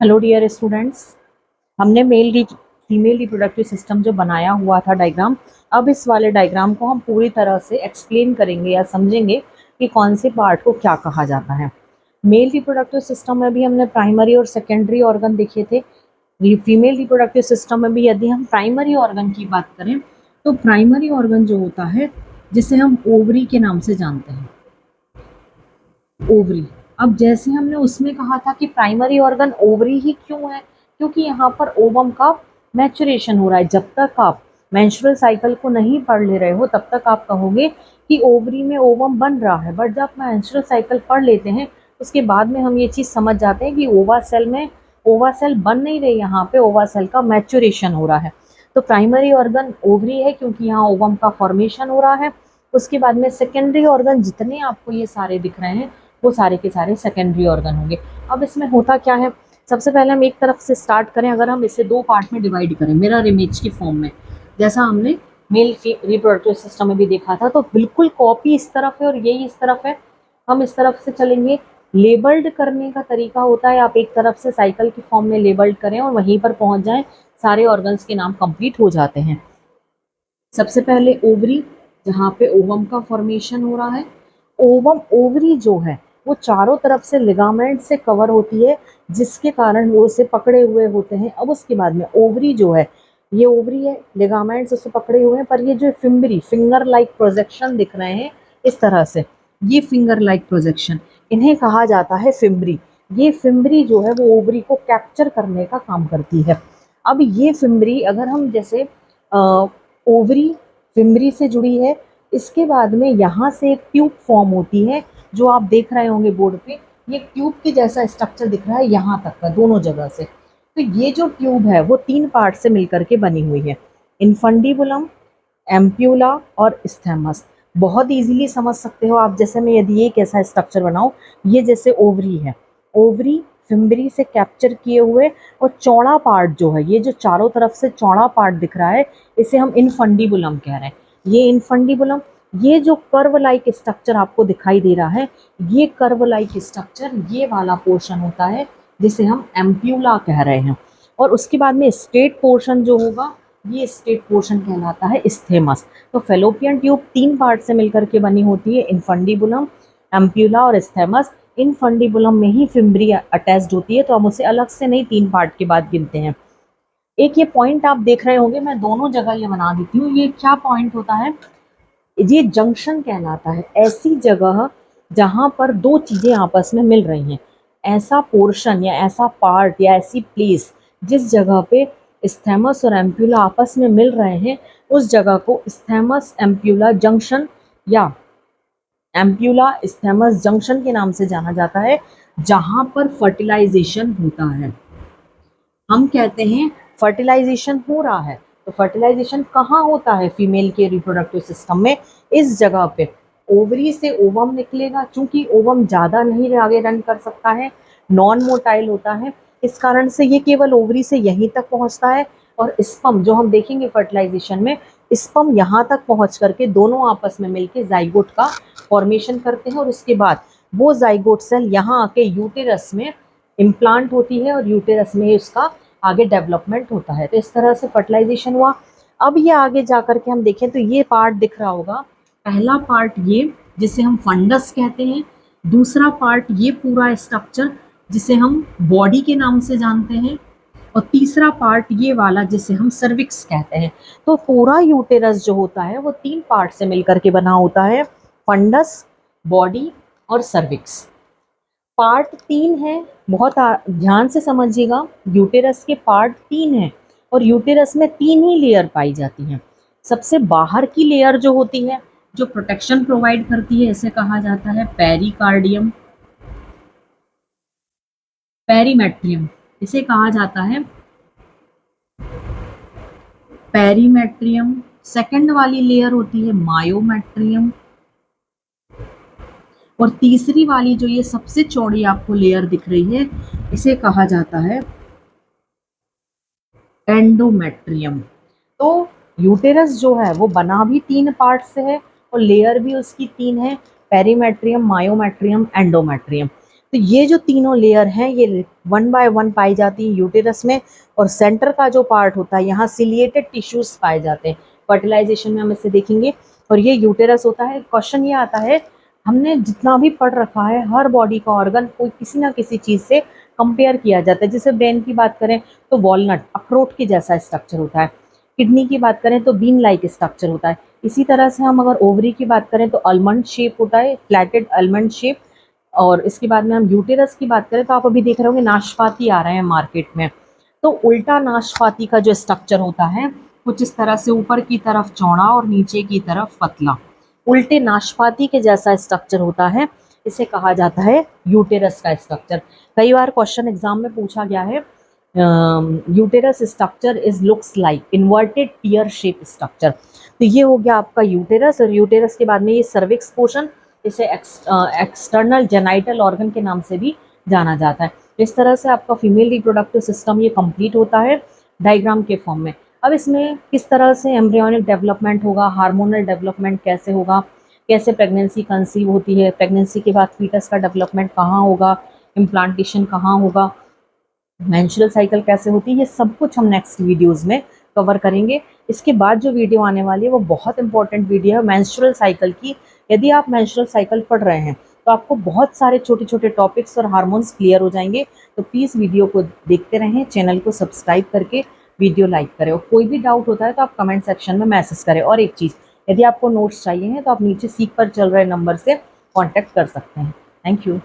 Hello dear students, हमने female reproductive system जो बनाया हुआ था डायग्राम, अब इस वाले डायग्राम को हम पूरी तरह से एक्सप्लेन करेंगे या समझेंगे कि कौन से पार्ट को क्या कहा जाता है। मेल रिप्रोडक्टिव सिस्टम में भी हमने प्राइमरी और सेकेंडरी ऑर्गन देखे थे। फीमेल रिप्रोडक्टिव सिस्टम में भी यदि हम प्राइमरी ऑर्गन की बात करें तो प्राइमरी ऑर्गन जो होता है जिसे हम ओवरी के नाम से जानते हैं, ओवरी। अब जैसे हमने उसमें कहा था कि प्राइमरी ऑर्गन ओवरी ही क्यों है, क्योंकि यहाँ पर ओवम का मैचुरेशन हो रहा है। जब तक आप मेंस्ट्रुअल साइकिल को नहीं पढ़ ले रहे हो तब तक आप कहोगे कि ओवरी में ओवम बन रहा है, बट जब मेंस्ट्रुअल साइकिल पढ़ लेते हैं उसके बाद में हम ये चीज़ समझ जाते हैं कि ओवा सेल में ओवा सेल बन नहीं रही, यहाँ पे ओवा सेल का मैचुरेशन हो रहा है। तो प्राइमरी ऑर्गन ओवरी है क्योंकि यहाँ ओवम का फॉर्मेशन हो रहा है। उसके बाद में सेकेंडरी ऑर्गन जितने आपको ये सारे दिख रहे हैं वो सारे के सारे सेकेंडरी ऑर्गन होंगे। अब इसमें होता क्या है, सबसे पहले हम एक तरफ से स्टार्ट करें। अगर हम इसे दो पार्ट में डिवाइड करें मिरर इमेज की फॉर्म में, जैसा हमने मेल रिप्रोडक्टिव सिस्टम में भी देखा था, तो बिल्कुल कॉपी इस तरफ है और यही इस तरफ है। हम इस तरफ से चलेंगे। लेबल्ड करने का तरीका होता है, आप एक तरफ से साइकिल की फॉर्म में लेबल्ड करें और वहीं पर पहुंच जाएं, सारे ऑर्गन्स के नाम कंप्लीट हो जाते हैं। सबसे पहले ओवरी, जहाँ पे ओवम का फॉर्मेशन हो रहा है। ओवम ओवरी जो है वो चारों तरफ से लिगामेंट से कवर होती है, जिसके कारण वो उसे पकड़े हुए होते हैं। अब उसके बाद में ओवरी जो है, ये ओवरी है, लिगामेंट्स उसे पकड़े हुए हैं, पर ये जो फिम्बरी फिंगर लाइक प्रोजेक्शन दिख रहे हैं इस तरह से, ये फिंगर लाइक प्रोजेक्शन, इन्हें कहा जाता है फिम्बरी। ये फिम्बरी जो है वो ओवरी को कैप्चर करने का काम करती है। अब ये फिम्बरी, अगर हम जैसे ओवरी फिम्बरी से जुड़ी है, इसके बाद में यहाँ से एक ट्यूब फॉर्म होती है जो आप देख रहे होंगे बोर्ड पे। ये ट्यूब के जैसा स्ट्रक्चर दिख रहा है यहाँ तक का, दोनों जगह से। तो ये जो ट्यूब है वो तीन पार्ट से मिलकर के बनी हुई है, इनफंडिबुलम, एम्प्यूला और स्थैमस। बहुत इजीली समझ सकते हो आप। जैसे मैं यदि ये कैसा स्ट्रक्चर बनाऊं, ये जैसे ओवरी है, ओवरी फिम्बरी से कैप्चर किए हुए, और चौड़ा पार्ट जो है, ये जो चारों तरफ से चौड़ा पार्ट दिख रहा है, इसे हम इनफंडिबुलम कह रहे हैं। ये इनफंडिबुलम, ये जो कर्व लाइक स्ट्रक्चर आपको दिखाई दे रहा है, ये कर्व लाइक स्ट्रक्चर, ये वाला पोर्शन होता है जिसे हम एम्प्यूला कह रहे हैं। और उसके बाद में स्ट्रेट पोर्शन जो होगा, ये स्ट्रेट पोर्शन कहलाता है स्थेमस। तो फेलोपियन ट्यूब तीन पार्ट से मिलकर के बनी होती है, इनफंडिबुलम, एम्प्यूला और स्थेमस। इनफंडिबुलम में ही फिम्बरी अटैच्ड होती है, तो हम उसे अलग से नहीं तीन पार्ट के बाद गिनते हैं। एक ये पॉइंट आप देख रहे होंगे, मैं दोनों जगह ये बना देती हूँ। ये क्या पॉइंट होता है, ये जंक्शन कहलाता है। ऐसी जगह जहां पर दो चीजें आपस में मिल रही हैं, ऐसा पोर्शन या ऐसा पार्ट या ऐसी प्लेस जिस जगह पे स्थैमस और एम्प्यूला आपस में मिल रहे हैं, उस जगह को स्थैमस एम्प्यूला जंक्शन या एम्प्यूला स्थैमस जंक्शन के नाम से जाना जाता है, जहां पर फर्टिलाइजेशन होता है। हम कहते हैं फर्टिलाइजेशन हो रहा है, तो फर्टिलाइजेशन कहाँ होता है फीमेल के रिप्रोडक्टिव सिस्टम में, इस जगह पे। ओवरी से ओवम निकलेगा, चूंकि ओवम ज़्यादा नहीं आगे रन कर सकता है, नॉन मोटाइल होता है, इस कारण से ये केवल ओवरी से यहीं तक पहुंचता है। और स्पर्म जो हम देखेंगे फर्टिलाइजेशन में, स्पर्म यहाँ तक पहुंच करके दोनों आपस में मिलके जाइगोट का फॉर्मेशन करते हैं, और उसके बाद वो जाइगोट सेल यहाँ आके यूटेरस में इम्प्लांट होती है और यूटेरस में उसका आगे डेवलपमेंट होता है। तो इस तरह से फर्टिलाइजेशन हुआ। अब ये आगे जा करके हम देखें तो ये पार्ट दिख रहा होगा, पहला पार्ट ये जिसे हम फंडस कहते हैं, दूसरा पार्ट ये पूरा स्ट्रक्चर जिसे हम बॉडी के नाम से जानते हैं, और तीसरा पार्ट ये वाला जिसे हम सर्विक्स कहते हैं। तो पूरा यूटेरस जो होता है वो तीन पार्ट से मिलकर के बना होता है, फंडस, बॉडी और सर्विक्स। पार्ट तीन है, बहुत ध्यान से समझिएगा। यूटेरस के पार्ट तीन है और यूटेरस में तीन ही लेयर पाई जाती हैं। सबसे बाहर की लेयर जो होती है, जो प्रोटेक्शन प्रोवाइड करती है, इसे कहा जाता है पेरिकार्डियम, पेरीमेट्रियम, इसे कहा जाता है पेरीमेट्रियम। सेकंड वाली लेयर होती है मायोमेट्रियम, और तीसरी वाली जो ये सबसे चौड़ी आपको लेयर दिख रही है, इसे कहा जाता है एंडोमेट्रियम। तो यूटेरस जो है वो बना भी तीन पार्ट से है और लेयर भी उसकी तीन है, पेरीमेट्रियम, मायोमेट्रियम, एंडोमेट्रियम। तो ये जो तीनों लेयर हैं ये 1 बाय 1 पाई जाती है यूटेरस में, और सेंटर का जो पार्ट होता है यहाँ सिलिएटेड टिश्यूज पाए जाते हैं। फर्टिलाइजेशन में हम इसे देखेंगे। और ये यूटेरस होता है। क्वेश्चन ये आता है, हमने जितना भी पढ़ रखा है हर बॉडी का ऑर्गन कोई किसी ना किसी चीज से कंपेयर किया जाता है। जैसे ब्रेन की बात करें तो वॉलनट, अखरोट के जैसा स्ट्रक्चर होता है। किडनी की बात करें तो बीन लाइक स्ट्रक्चर होता है। इसी तरह से हम अगर ओवरी की बात करें तो आलमंड शेप होता है, फ्लैटेड आलमंड शेप। और इसके बाद में हम यूटेरस की बात करें तो आप अभी देख रहे होंगे नाशपाती आ रहे हैं मार्केट में। तो उल्टा नाशपाती का जो स्ट्रक्चर होता है कुछ इस तरह से, ऊपर की तरफ चौड़ा और नीचे की तरफ पतला, उल्टे नाशपाती के जैसा स्ट्रक्चर होता है। इसे कहा जाता है यूटेरस का स्ट्रक्चर। कई बार क्वेश्चन एग्जाम में पूछा गया है, uterus structure is looks like inverted peer shape structure. तो ये हो गया आपका यूटेरस। और यूटेरस के बाद में ये सर्विक्स पोर्शन, इसे एक्सटर्नल जेनाइटल ऑर्गन के नाम से भी जाना जाता है। इस तरह से आपका फीमेल रिप्रोडक्टिव सिस्टम ये कंप्लीट होता है डायग्राम के फॉर्म में। अब इसमें किस तरह से एम्ब्रियोनिक डेवलपमेंट होगा, हार्मोनल डेवलपमेंट कैसे होगा, कैसे प्रेगनेंसी कंसीव होती है, प्रेगनेंसी के बाद फीटस का डेवलपमेंट कहाँ होगा, इम्प्लांटेशन कहाँ होगा, मेंस्ट्रुअल साइकिल कैसे होती है, ये सब कुछ हम नेक्स्ट वीडियोस में कवर करेंगे। इसके बाद जो वीडियो आने वाली है वो बहुत इंपॉर्टेंट वीडियो है मेंस्ट्रुअल साइकिल की। यदि आप मेंस्ट्रुअल साइकिल पढ़ रहे हैं तो आपको बहुत सारे छोटे छोटे टॉपिक्स और हार्मोन्स क्लियर हो जाएंगे। तो प्लीज़ वीडियो को देखते रहें, चैनल को सब्सक्राइब करके वीडियो लाइक करें, और कोई भी डाउट होता है तो आप कमेंट सेक्शन में मैसेज करें। और एक चीज़, यदि आपको नोट्स चाहिए हैं तो आप नीचे सीख पर चल रहे नंबर से कॉन्टैक्ट कर सकते हैं। Thank you.